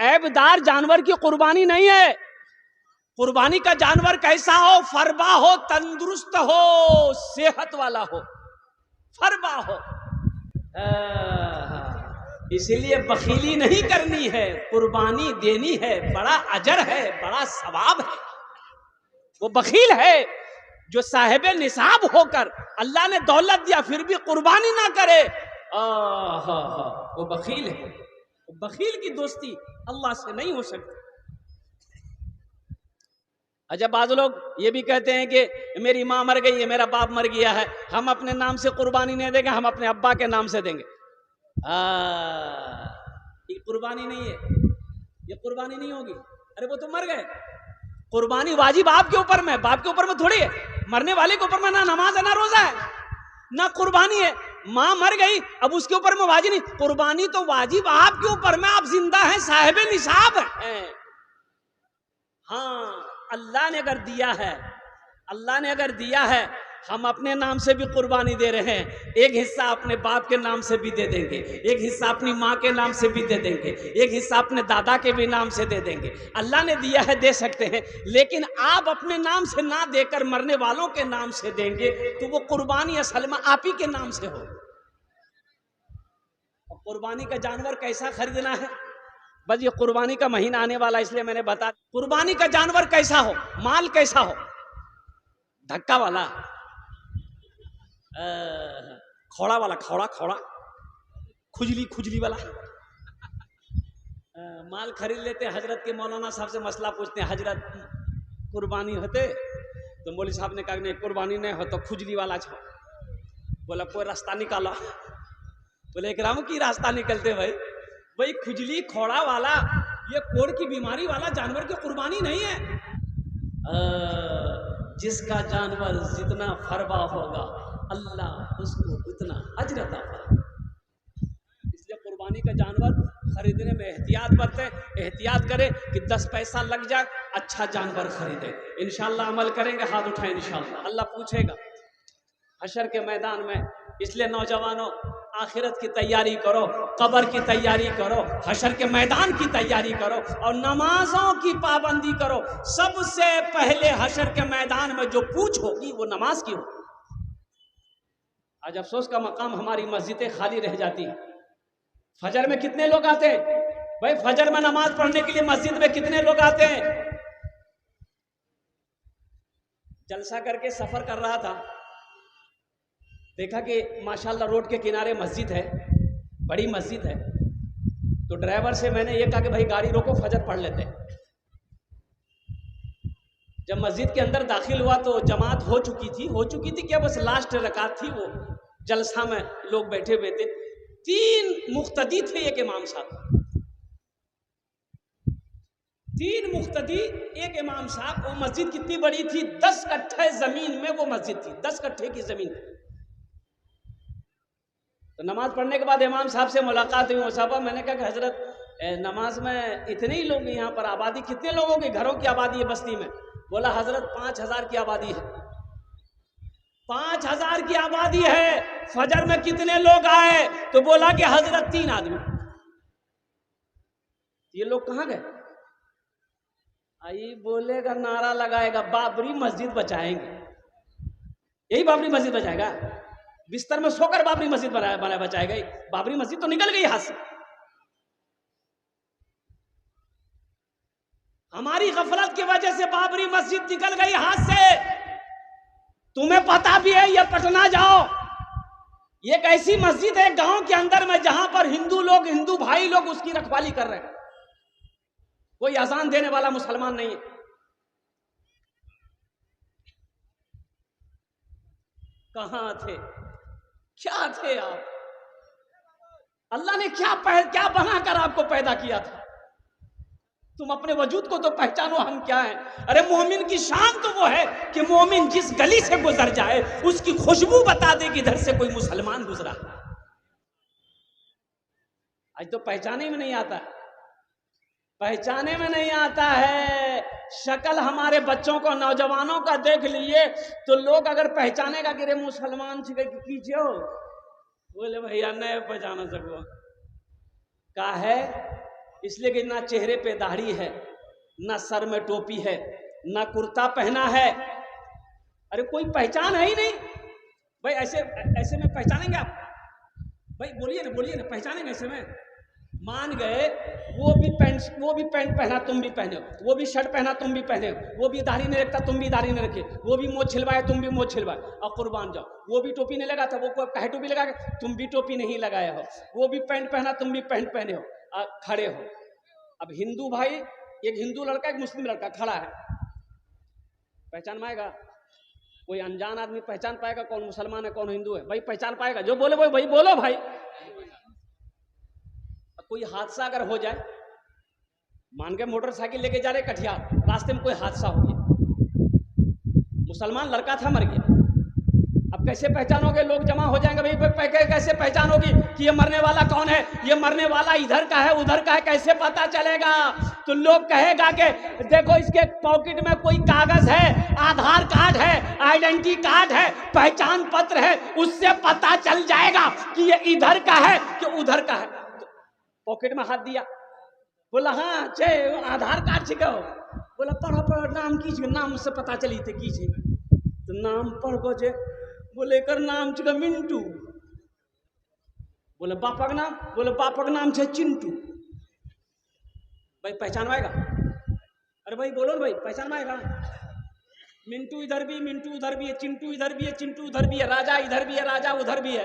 ऐबदार जानवर की कुर्बानी नहीं है। कुर्बानी का जानवर कैसा हो? फरबा हो, तंदुरुस्त हो, सेहत वाला हो, फरबा हो। इसीलिए बखीली नहीं करनी है, कुर्बानी देनी है। बड़ा अजर है, बड़ा सवाब है। वो बखील है जो साहिब निसाब होकर अल्लाह ने दौलत दिया फिर भी कुर्बानी ना करे, वो बखील है। बखील की दोस्ती अल्लाह से नहीं हो सकती। अच्छा, बाज़ लोग ये भी कहते हैं कि मेरी माँ मर गई है, मेरा बाप मर गया है, हम अपने नाम से कुर्बानी नहीं देंगे, हम अपने अब्बा के नाम से देंगे। ये कुर्बानी नहीं है, ये कुर्बानी नहीं होगी। अरे वो तो मर गए, कुर्बानी वाजिब आपके ऊपर में, बाप के ऊपर में थोड़ी है। मरने वाले के ऊपर में ना नमाज है, ना रोजा है, ना कुर्बानी है। माँ मर गई, अब उसके ऊपर में वाजिब नहीं, कुर्बानी तो वाजिब आपके ऊपर में, आप जिंदा हैं, साहिब निसाब हैं। हाँ, अल्लाह ने अगर दिया है, अल्लाह ने अगर दिया है, हम अपने नाम से भी कुर्बानी दे रहे हैं। एक हिस्सा अपने बाप के नाम से भी दे देंगे, एक हिस्सा अपनी माँ के नाम से भी दे देंगे, एक हिस्सा अपने दादा के भी नाम से दे देंगे। अल्लाह ने दिया है, दे सकते हैं, लेकिन आप अपने नाम से ना देकर मरने वालों के नाम से देंगे तो वो कुर्बानी असल में आप ही के नाम से हो। कुर्बानी का जानवर कैसा खरीदना है? बस ये कुर्बानी का महीना आने वाला, इसलिए मैंने बता, कुर्बानी का जानवर कैसा हो, माल कैसा हो? धक्का वाला, खौड़ा वाला, खौड़ा खौड़ा, खुजली खुजली वाला माल खरीद लेते। हजरत के मौलाना साहब से मसला पूछते हैं, हजरत कुर्बानी होते? तो मौलवी साहब ने कहा नहीं, कुर्बानी नहीं हो तो खुजली वाला छो। बोला कोई रास्ता निकाला। बोले इकराम की रास्ता निकलते भाई खुजली खौड़ा वाला, ये कोड़ की बीमारी वाला जानवर की कुर्बानी नहीं है। जिसका जानवर जितना फरबा होगा अल्लाह उसको उतना अजर अता फरमाएगा। इसलिए कुर्बानी का जानवर खरीदने में एहतियात बरतें, एहतियात करें कि 10 पैसा लग जाए, अच्छा जानवर खरीदे। इंशाअल्लाह अमल करेंगे, हाथ उठाएं, इंशाअल्लाह अल्लाह पूछेगा हशर के मैदान में। इसलिए नौजवानों, आखिरत की तैयारी करो, कब्र की तैयारी करो, हशर के मैदान की तैयारी करो और नमाजों की पाबंदी करो। सबसे पहले हशर के मैदान में जो पूछ होगी वो नमाज की होगी। आज अफसोस का मकाम, हमारी मस्जिदें खाली रह जाती हैं। फजर में कितने लोग आते हैं भाई? फजर में नमाज पढ़ने के लिए मस्जिद में कितने लोग आते हैं? जलसा करके सफर कर रहा था, देखा कि माशाल्लाह रोड के किनारे मस्जिद है, बड़ी मस्जिद है। तो ड्राइवर से मैंने ये कहा कि भाई गाड़ी रोको, फजर पढ़ लेते हैं। जब मस्जिद के अंदर दाखिल हुआ तो जमात हो चुकी थी क्या, बस लास्ट रकात थी। वो जलसा में लोग बैठे हुए थे, 3 मुक्तदी थे, एक इमाम साहब, 3 मुक्तदी, एक इमाम साहब। वो मस्जिद कितनी बड़ी थी? 10 कट्ठे जमीन में वो मस्जिद थी, 10 कट्ठे की जमीन। तो नमाज पढ़ने के बाद इमाम साहब से मुलाकात हुई। साहब, मैंने कहा कि हजरत नमाज में इतने ही लोग, यहाँ पर आबादी कितने लोगों के घरों की आबादी है बस्ती में? बोला हजरत 5000 की आबादी है। 5000 की आबादी है, फजर में कितने लोग आए? तो बोला कि हजरत 3 आदमी। ये लोग कहाँ गए? आई बोलेगा, नारा लगाएगा, बाबरी मस्जिद बचाएंगे। यही बाबरी मस्जिद बचाएगा? बिस्तर में सोकर बाबरी मस्जिद बना बचाएगा? बाबरी मस्जिद तो निकल गई हाथ से। हमारी गफलत की वजह से बाबरी मस्जिद निकल गई हाथ से। तुम्हें पता भी है, ये पटना जाओ, ये एक ऐसी मस्जिद है गांव के अंदर में जहां पर हिंदू लोग, हिंदू भाई लोग उसकी रखवाली कर रहे हैं। कोई अजान देने वाला मुसलमान नहीं है। कहां थे, क्या थे आप? अल्लाह ने क्या बनाकर आपको पैदा किया था? तुम अपने वजूद को तो पहचानो, हम क्या हैं। अरे मोमिन की शान तो वो है कि मोमिन जिस गली से गुजर जाए उसकी खुशबू बता दे कि इधर से कोई मुसलमान गुजरा। आज तो पहचाने में नहीं आता, पहचाने में नहीं आता है। शक्ल हमारे बच्चों को, नौजवानों का देख लिए तो लोग अगर पहचानेगा कि रे मुसलमान छिके कीजिए हो, बोले भैया नहीं पहचाना सको। का है इसलिए कि ना चेहरे पे दाढ़ी है, ना सर में टोपी है, ना कुर्ता पहना है। अरे कोई पहचान है ही नहीं भाई। ऐसे ऐसे में पहचानेंगे आप? भाई बोलिए ना, पहचानेंगे ऐसे में? मान गए वो भी पैंट पहना तुम भी पहने हो, वो भी शर्ट पहना तुम भी पहने हो, वो भी दाढ़ी नहीं रखता तुम भी दाढ़ी नहीं रखे, वो भी मोछ छिलवाए तुम भी मोछ छिलवाए, और कुर्बान जाओ। वो भी टोपी नहीं लगा था, वो कहे टोपी लगा के, तुम भी टोपी नहीं लगाए हो। वो भी पैंट पहना तुम भी पैंट पहने हो, खड़े हो। अब हिंदू भाई, एक हिंदू लड़का एक मुस्लिम लड़का खड़ा है, पहचान पाएगा? कोई अनजान आदमी पहचान पाएगा कौन मुसलमान है कौन हिंदू है? भाई पहचान पाएगा? जो बोले भाई बोलो भाई। कोई हादसा अगर हो जाए, मान के मोटरसाइकिल लेके जा रहे कटिहार, रास्ते में कोई हादसा हो गया, मुसलमान लड़का था मर गया, अब कैसे पहचानोगे? लोग जमा हो जाएंगे, भाई कैसे पहचानोगे कि ये मरने वाला कौन है? ये मरने वाला इधर का है उधर का है, कैसे पता चलेगा? तो लोग कहेगा कि देखो इसके पॉकेट में कोई कागज है, आधार कार्ड है, आइडेंटिटी कार्ड है, पहचान पत्र है, उससे पता चल जाएगा कि ये इधर का है कि उधर का है। तो पॉकेट में हाथ दिया, बोला हाँ चे आधार कार्ड छिको, बोला पढ़ो नाम कीजिए, नाम से पता चली थे कीजिए, तो नाम पढ़ बजे, बोले कर नाम छिको मिंटू, बोले बापा का नाम, बोले बापा का नाम छे चिंटू। भाई पहचान आएगा? अरे भाई बोलो ना भाई, पहचान आएगा? मिंटू इधर भी, मिंटू उधर भी है, चिंटू इधर भी है, चिंटू उधर भी है, राजा इधर भी है, राजा उधर भी है,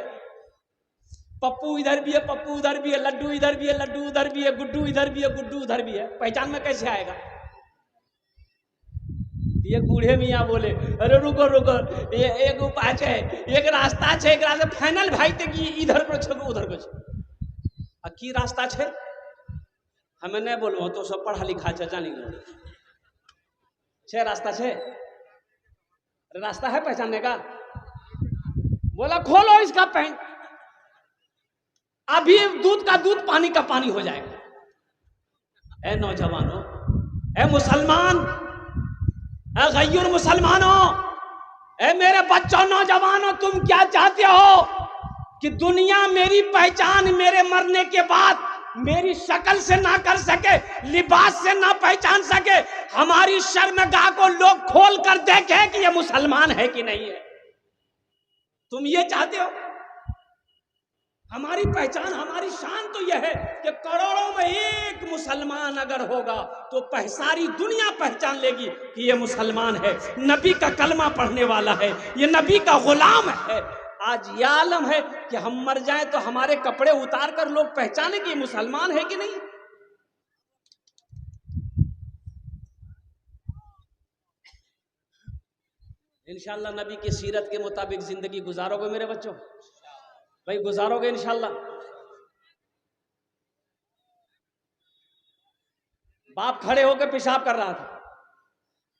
पप्पू इधर भी है, पप्पू उधर भी है, लड्डू इधर भी है, लड्डू उधर भी है, गुड्डू इधर भी है, गुड्डू उधर भी है। पहचान में कैसे आएगा? ये बूढ़े मियाँ बोले अरे रुको ये एक उपाय है, एक रास्ता है, एक रास्ता फाइनल भाई थे कि इधर को छो उधर को छो। की रास्ता है हमें नहीं बोलो, तो सब पढ़ा लिखा है जानी छे रास्ता छे, रास्ता है पहचानने का? बोला खोलो इसका पैंट, अभी दूध का दूध पानी का पानी हो जाएगा। ए नौजवानों, ए मुसलमान, ए गैर मुसलमानों, ए मेरे बच्चों नौजवानों, तुम क्या चाहते हो कि दुनिया मेरी पहचान मेरे मरने के बाद मेरी शक्ल से ना कर सके, लिबास से ना पहचान सके, हमारी शर्मगाह को लोग खोल कर देखें कि ये मुसलमान है कि नहीं है? तुम ये चाहते हो? हमारी पहचान, हमारी शान तो यह है कि करोड़ों में एक मुसलमान अगर होगा तो सारी दुनिया पहचान लेगी कि यह मुसलमान है, नबी का कलमा पढ़ने वाला है, ये नबी का गुलाम है। आज यह आलम है कि हम मर जाएं तो हमारे कपड़े उतार कर लोग पहचाने कि ये मुसलमान है कि नहीं। इंशाअल्लाह नबी की सीरत के मुताबिक जिंदगी गुजारोगे मेरे बच्चों? भाई गुजारोगे इंशाअल्लाह? बाप खड़े होकर पेशाब कर रहा था,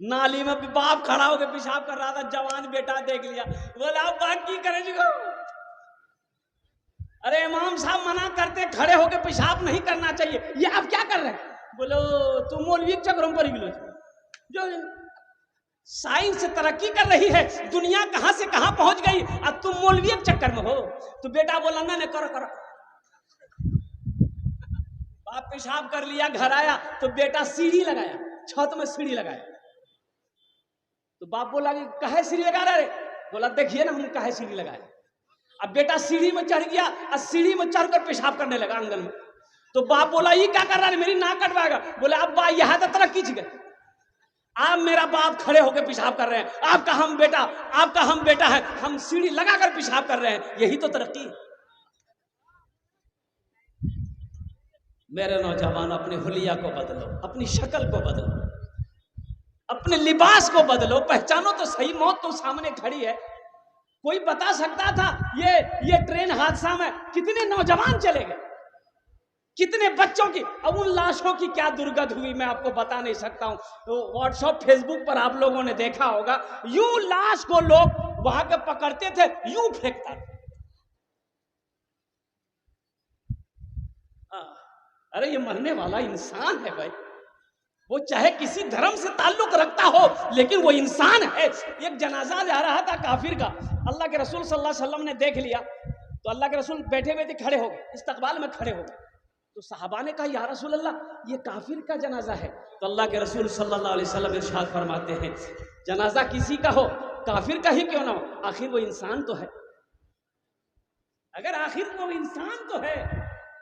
नाली में बाप खड़ा होकर पेशाब कर रहा था, जवान बेटा देख लिया, बोला आप बात की करे जी। अरे इमाम साहब मना करते खड़े होकर पेशाब नहीं करना चाहिए, ये आप क्या कर रहे हैं? बोलो तुम मौलवी चक्रों पर गिलो, जो साइंस तरक्की कर रही है, दुनिया कहां से कहां पहुंच गई, अब तुम मौलवी चक्कर में हो। तो बेटा बोला ना करो। बाप पेशाब कर लिया, घर आया तो बेटा सीढ़ी लगाया, छत में सीढ़ी लगाया। तो बाप बोला कि काहे सीढ़ी लगा रहे? बोला देखिए ना हम काहे सीढ़ी लगाए। अब बेटा सीढ़ी में चढ़ गया और सीढ़ी में चढ़कर पेशाब करने लगा आंगन में। तो बाप बोला ये क्या कर रहा है, मेरी नाक कटवाएगा। बोला अब बा यहां तो तरक्की गए, आप मेरा बाप खड़े होकर पेशाब कर रहे हैं, आपका हम बेटा है, हम सीढ़ी लगाकर पेशाब कर रहे हैं, यही तो तरक्की है। मेरे नौजवान अपने हुलिया को बदलो, अपनी शक्ल को बदलो, अपने लिबास को बदलो, पहचानो तो सही, मौत तो सामने खड़ी है। कोई बता सकता था ये ट्रेन हादसा में कितने नौजवान चले गए, कितने बच्चों की, अब उन लाशों की क्या दुर्गत हुई मैं आपको बता नहीं सकता हूं। तो व्हाट्सएप फेसबुक पर आप लोगों ने देखा होगा, यूं लाश को लोग वहां के पकड़ते थे, यूं फेंकता था। अरे ये मरने वाला इंसान है भाई, वो चाहे किसी धर्म से ताल्लुक रखता हो लेकिन वो इंसान है। एक जनाजा जा रहा था काफिर का, अल्लाह के रसूल सल्लल्लाहु अलैहि वसल्लम ने देख लिया, तो अल्लाह के रसूल बैठे हुए थे, खड़े हो गए, इस्तकबाल में खड़े हो गए। तो सहाबा ने कहा या रसूल अल्लाह ये काफिर का जनाजा है। तो अल्लाह के रसूल सल्लल्लाहु अलैहि वसल्लम इरशाद फरमाते हैं जनाजा किसी का हो, काफिर का ही क्यों ना हो, आखिर वो इंसान तो है। अगर आखिर वो इंसान तो है,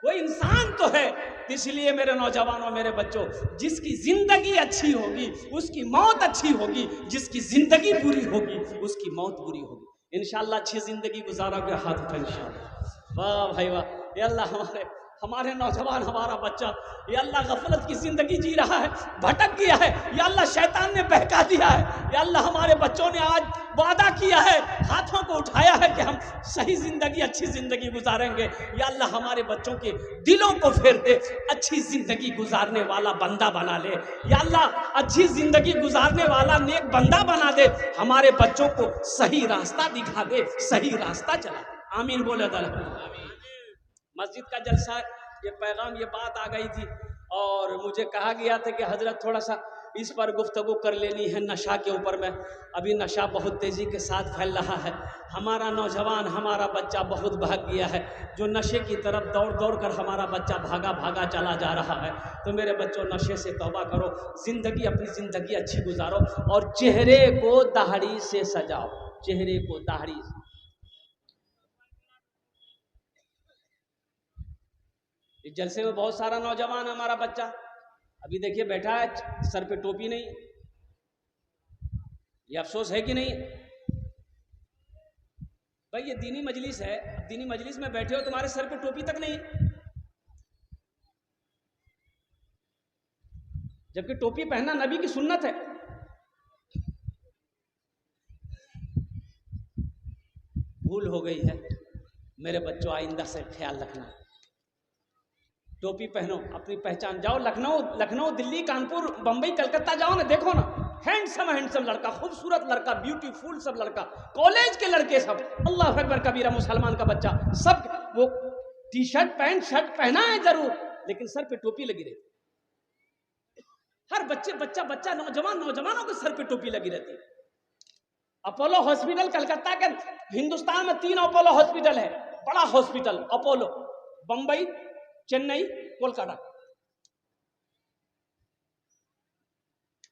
वो इंसान तो है। इसलिए मेरे नौजवानों, मेरे बच्चों, जिसकी जिंदगी अच्छी होगी उसकी मौत अच्छी होगी, जिसकी जिंदगी बुरी होगी उसकी मौत बुरी होगी। इंशाअल्लाह अच्छी जिंदगी गुजारोगे, हाथ उठा इंशाअल्लाह। वाह भाई वाह, ये अल्लाह हमारे नौजवान, हमारा बच्चा ये अल्लाह गफलत की जिंदगी जी रहा है, भटक गया है, ये अल्लाह शैतान ने बहका दिया है। ये अल्लाह हमारे बच्चों ने आज वादा किया है, हाथों को उठाया है कि हम सही जिंदगी, अच्छी जिंदगी गुजारेंगे। ये अल्लाह हमारे बच्चों के दिलों को फेर दे, अच्छी जिंदगी गुजारने वाला बंदा बना ले। या अल्लाह अच्छी जिंदगी गुजारने वाला नेक बंदा बना दे, हमारे बच्चों को सही रास्ता दिखा दे, सही रास्ता चला। आमीन बोले अल्लाह। मस्जिद का जलसा, ये पैगाम, ये बात आ गई थी और मुझे कहा गया था कि हजरत थोड़ा सा इस पर गुफ्तगू कर लेनी है, नशा के ऊपर में। अभी नशा बहुत तेज़ी के साथ फैल रहा है, हमारा नौजवान, हमारा बच्चा बहुत भाग गया है, जो नशे की तरफ दौड़ दौड़ कर हमारा बच्चा भागा भागा चला जा रहा है। तो मेरे बच्चों, नशे से तौबा करो, ज़िंदगी, अपनी ज़िंदगी अच्छी गुजारो और चेहरे को दाढ़ी से सजाओ, चेहरे को दाढ़ी से। इस जलसे में बहुत सारा नौजवान, हमारा बच्चा अभी देखिए बैठा है, सर पे टोपी नहीं। ये अफसोस है कि नहीं भाई? ये दीनी मजलिस है, दीनी मजलिस में बैठे हो, तुम्हारे सर पे टोपी तक नहीं, जबकि टोपी पहनना नबी की सुन्नत है। भूल हो गई है मेरे बच्चों, आइंदा से ख्याल रखना, टोपी पहनो, अपनी पहचान। जाओ लखनऊ, दिल्ली, कानपुर, बंबई, कलकत्ता जाओ ना, देखो ना, हैंडसम लड़का, खूबसूरत लड़का, ब्यूटीफुल सब लड़का, कॉलेज के लड़के सब, अल्लाह अकबर कबीरा, मुसलमान का बच्चा सब, वो टी शर्ट पैंट शर्ट पहना है जरूर, लेकिन सर पे टोपी लगी रहती। हर बच्चा नौजवानों के सर पे टोपी लगी रहती है। अपोलो हॉस्पिटल कलकत्ता के, हिंदुस्तान में 3 अपोलो हॉस्पिटल है, बड़ा hospital Apollo, Bombay, Chennai, Kolkata.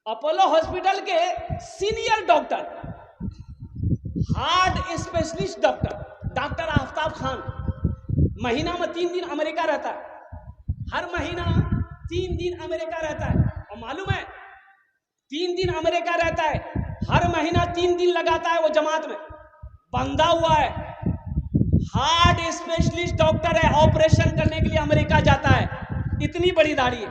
Apollo hospital के senior doctor, heart specialist doctor Aftab Khan, महीना में 3 दिन अमेरिका रहता है, हर महीना 3 दिन अमेरिका रहता है। और मालूम है 3 दिन अमेरिका रहता है, हर महीना 3 दिन लगाता है वो जमात में, बंधा हुआ है, हार्ट स्पेशलिस्ट डॉक्टर है, ऑपरेशन करने के लिए अमेरिका जाता है, इतनी बड़ी दाढ़ी है।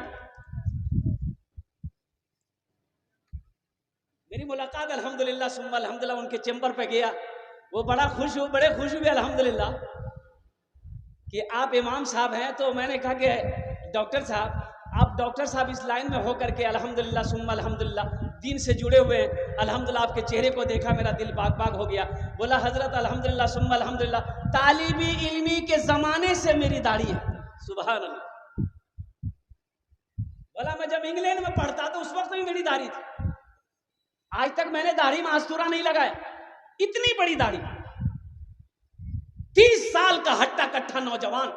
मेरी मुलाकात अल्हम्दुलिल्लाह सुम्मा अल्हम्दुलिल्लाह उनके चैम्बर पे गया, वो बड़े खुश हुए अल्हम्दुलिल्लाह कि आप इमाम साहब हैं। तो मैंने कहा कि डॉक्टर साहब, आप डॉक्टर साहब इस लाइन में होकर के अल्हम्दुलिल्लाह सुम्मा अल्हम्दुलिल्लाह दीन से जुड़े हुए हैं, अल्हम्दुलिल्लाह आपके चेहरे को देखा मेरा दिल बाग बाग हो गया। बोला हजरत अल्हम्दुलिल्लाह सुम्मा अल्हम्दुलिल्लाह, तालिबी इल्मी के जमाने से मेरी दाढ़ी है। सुभान अल्लाह। बोला मैं जब इंग्लैंड में पढ़ता तो उस वक्त भी मेरी दाढ़ी थी, आज तक मैंने दाढ़ी में आस्तूरा नहीं लगाया, इतनी बड़ी दाढ़ी। 30 साल का हट्टा कट्टा नौजवान,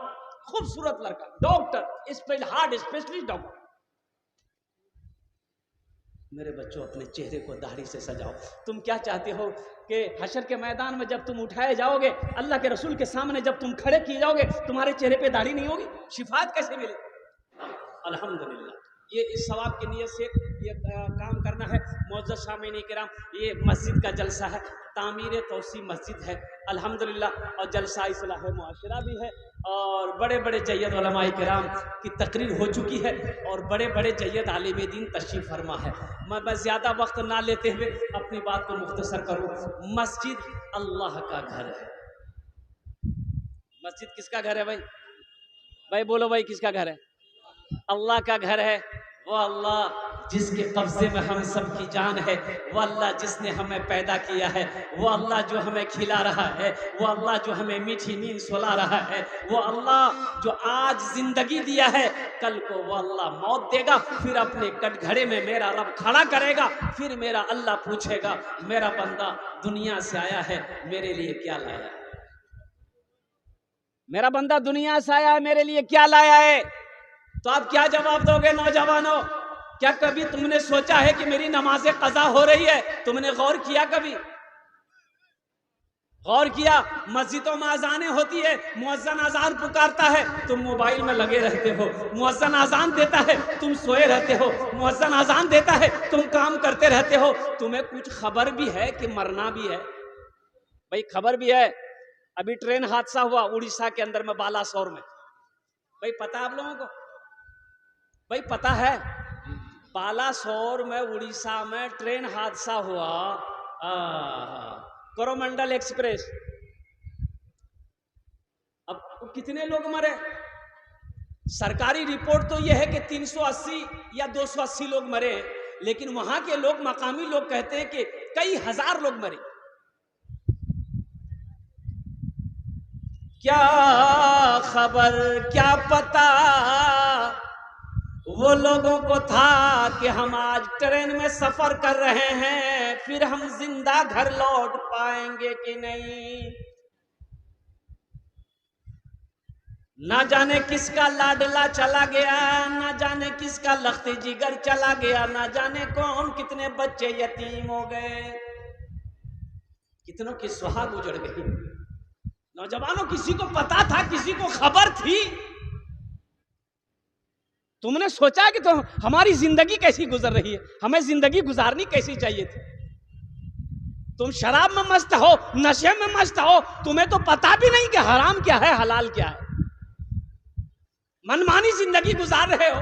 खूबसूरत लड़का, डॉक्टर, हार्ट स्पेशलिस्ट डॉक्टर। मेरे बच्चों, अपने चेहरे को दाढ़ी से सजाओ। तुम क्या चाहते हो कि हशर के मैदान में जब तुम उठाए जाओगे, अल्लाह के रसूल के सामने जब तुम खड़े किए जाओगे, तुम्हारे चेहरे पे दाढ़ी नहीं होगी? शिफात कैसे मिले? अल्हम्दुलिल्लाह, ये इस सवाब की नीयत से ये काम करना है। मुअज़्ज़ज़ सामीन किराम, ये मस्जिद का जलसा है, तामीर तौसी मस्जिद है अल्हम्दुलिल्लाह, और जलसा इस्लाह मुआशरा भी है, और बड़े बड़े जय्यद उलमाए किराम की तकरीर हो चुकी है, और बड़े बड़े जय्यद आलिम दीन तशरीफ़ फरमा है। मैं ज़्यादा वक्त ना लेते हुए अपनी बात को मुख्तसर करूँ। मस्जिद अल्लाह का घर है। मस्जिद किसका घर है भाई? भाई बोलो भाई, किसका घर है? अल्लाह का घर है। वो अल्लाह जिसके कब्जे में हम सब की जान है, वो अल्लाह जिसने हमें पैदा किया है, वो अल्लाह जो हमें खिला रहा है, वो अल्लाह जो हमें मीठी नींद सुला रहा है, वो अल्लाह जो आज जिंदगी दिया है, कल को वो अल्लाह मौत देगा, फिर अपने कटघरे में मेरा रब खड़ा करेगा, फिर मेरा अल्लाह पूछेगा, मेरा बंदा दुनिया से आया है, मेरे लिए क्या लाया है? मेरा बंदा दुनिया से आया है, मेरे लिए क्या लाया है? तो आप क्या जवाब दोगे नौजवानों? क्या कभी तुमने सोचा है कि मेरी नमाज़ें कज़ा हो रही है? तुमने गौर किया? कभी गौर किया? मस्जिदों में अजानें होती है, मुअज्जिन अजान पुकारता है, तुम मोबाइल में लगे रहते हो। मुअज्जिन अजान देता है, तुम सोए रहते हो। मुअज्जिन अजान देता है, तुम काम करते रहते हो। तुम्हें कुछ खबर भी है कि मरना भी है? भाई खबर भी है। अभी ट्रेन हादसा हुआ उड़ीसा के अंदर में, बालासोर में। भाई पता आप लोगों को? भाई पता है? बालासोर में, उड़ीसा में ट्रेन हादसा हुआ, कोरोमंडल एक्सप्रेस। अब कितने लोग मरे? सरकारी रिपोर्ट तो यह है कि 380 या 280 लोग मरे हैं, लेकिन वहां के लोग, मकामी लोग कहते हैं कि कई हजार लोग मरे। क्या खबर, क्या पता वो लोगों को था कि हम आज ट्रेन में सफर कर रहे हैं, फिर हम जिंदा घर लौट पाएंगे कि नहीं। ना जाने किसका लाडला चला गया, ना जाने किसका लख्त जिगर चला गया, ना जाने कौन कितने बच्चे यतीम हो गए, कितनों की सुहाग उजड़ गई। नौजवानों, किसी को पता था? किसी को खबर थी? तुमने सोचा कि तो हमारी जिंदगी कैसी गुजर रही है, हमें जिंदगी गुजारनी कैसी चाहिए थी? तुम शराब में मस्त हो, नशे में मस्त हो, तुम्हें तो पता भी नहीं कि हराम क्या है, हलाल क्या है। मनमानी जिंदगी गुजार रहे हो।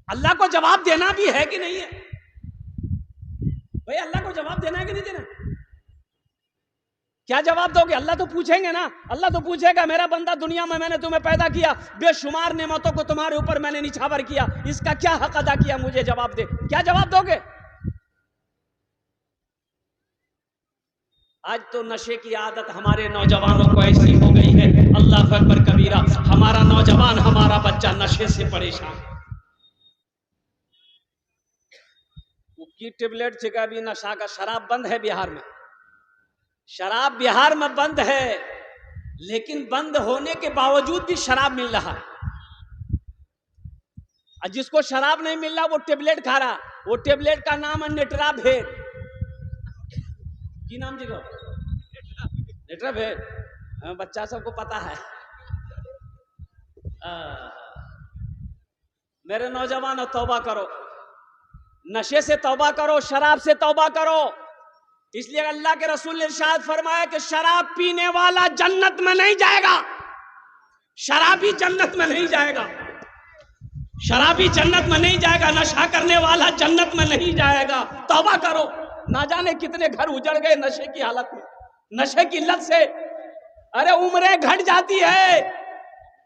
अल्लाह को जवाब देना भी है कि नहीं है? भाई अल्लाह को जवाब देना है कि नहीं देना? क्या जवाब दोगे? अल्लाह तो पूछेंगे ना। अल्लाह तो पूछेगा, मेरा बंदा, दुनिया में मैंने तुम्हें पैदा किया, बेशुमार नेमतों को तुम्हारे ऊपर मैंने निछावर किया, इसका क्या हक अदा किया? मुझे जवाब दे। क्या जवाब दोगे? आज तो नशे की आदत हमारे नौजवानों को ऐसी हो गई है, अल्लाह अकबर कबीरा। हमारा नौजवान, हमारा बच्चा नशे से परेशान। की टेबलेट जगह भी नशा का। शराब बंद है बिहार में, शराब बिहार में बंद है, लेकिन बंद होने के बावजूद भी शराब मिल रहा है। जिसको शराब नहीं मिल रहा वो टेबलेट खा रहा। वो टेबलेट का नाम है नेट्राभेट। की नाम जी को? नेट्राभेट। बच्चा सबको पता है। मेरे नौजवानों, तौबा करो, नशे से तौबा करो, शराब से तौबा करो। इसलिए अल्लाह के रसूल ने इरशाद फरमाया कि शराब पीने वाला जन्नत में नहीं जाएगा, शराबी जन्नत में नहीं जाएगा, शराबी जन्नत में नहीं जाएगा, नशा करने वाला जन्नत में नहीं जाएगा। तौबा करो। ना जाने कितने घर उजड़ गए नशे की हालत में, नशे की लत से। अरे उम्रें घट जाती है,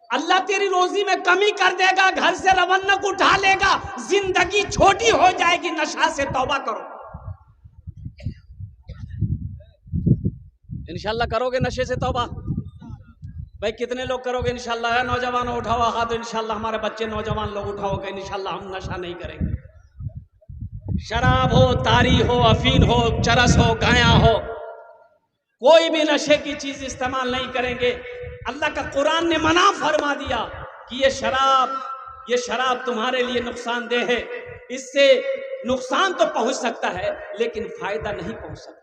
अल्लाह तेरी रोजी में कमी कर देगा, घर से रवन्नक उठा लेगा, जिंदगी छोटी हो जाएगी। नशा से तौबा करो। इंशाल्लाह करोगे नशे से तौबा? भाई कितने लोग करोगे इंशाल्लाह? है नौजवान उठाओ हाथ। इंशाल्लाह हमारे बच्चे नौजवान लोग उठाओ कि इंशाल्लाह हम नशा नहीं करेंगे। शराब हो, तारी हो, अफीन हो, चरस हो, गाया हो, कोई भी नशे की चीज इस्तेमाल नहीं करेंगे। अल्लाह का कुरान ने मना फरमा दिया कि ये शराब तुम्हारे लिए नुकसानदेह है। इससे नुकसान तो पहुंच सकता है, लेकिन फायदा नहीं पहुंच सकता।